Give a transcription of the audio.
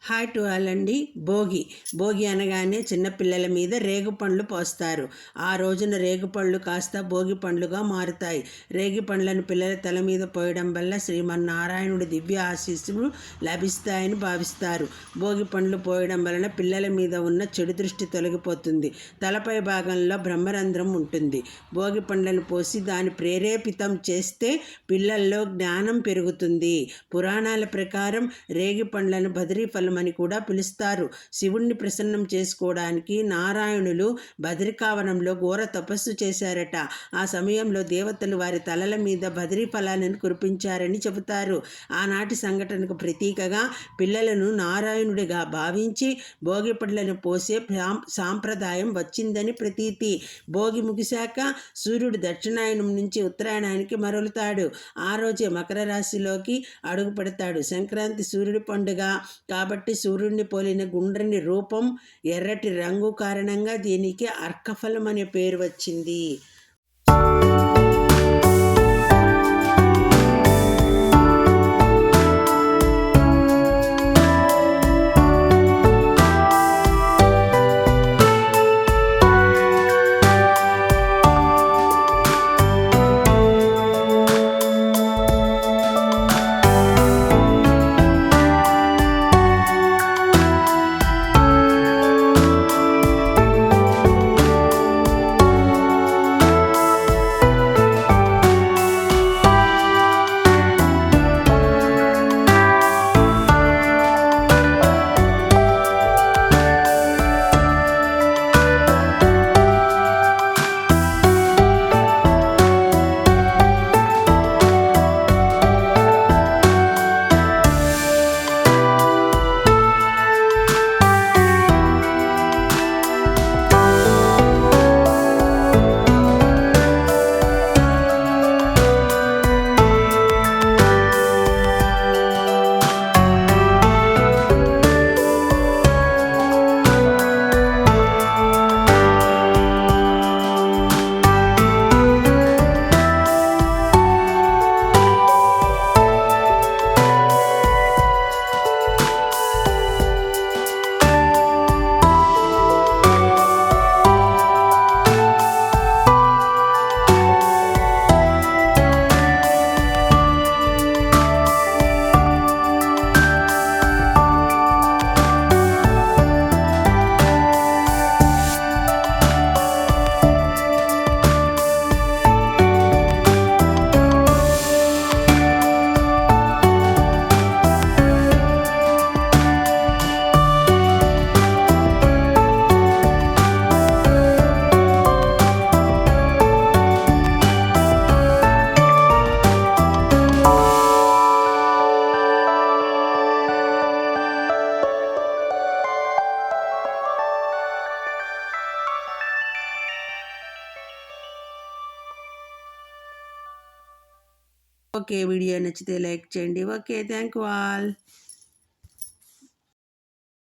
Hi to all అండి. భోగి అనగానే చిన్నపిల్లల మీద రేగుపండ్లు పోస్తారు. ఆ రోజున రేగుపళ్ళు కాస్త భోగి పండ్లుగా మారుతాయి. రేగి పండ్లను పిల్లల తల మీద పోయడం వల్ల శ్రీమన్నారాయణుడి దివ్య ఆశీస్సులు లభిస్తాయని భావిస్తారు. భోగి పండ్లు పోయడం వలన పిల్లల మీద ఉన్న చెడు దృష్టి తొలగిపోతుంది. తలపై భాగంలో బ్రహ్మరంధ్రం ఉంటుంది. భోగి పండ్లను పోసి దాన్ని ప్రేరేపితం చేస్తే పిల్లల్లో జ్ఞానం పెరుగుతుంది. పురాణాల ప్రకారం రేగి పండ్లను బదిరీ ఫలం అని కూడా పిలుస్తారు. శివుణ్ణి ప్రసన్నం చేసుకోవడానికి నారాయణులు బద్రికావనంలో ఘోర తపస్సు చేశారట. ఆ సమయంలో దేవతలు వారి తలల మీద బదిరీ ఫలాలను కురిపించారని చెబుతారు. ఆనాటి సంఘటనకు ప్రతీకగా పిల్లలను నారాయణుడిగా భావించి భోగి పండ్లను పోసే సాంప్రదాయం వచ్చిందని ప్రతీతి. భోగి ముగిశాక సూర్యుడు దక్షిణాయనం నుంచి ఉత్తరాయణానికి మరలుతాడు. ఆ రోజే మకర రాశిలోకి అడుగు పెడతాడు. సంక్రాంతి సూర్యుడి పండుగ కాబట్టి సూర్యుడిని పోలిన గుండ్రని రూపం, ఎర్రటి రంగు కారణంగా దీనికి అర్కఫలం అనే పేరు వచ్చింది. ఓకే, వీడియో నచ్చితే లైక్ చేయండి. Okay, thank you all.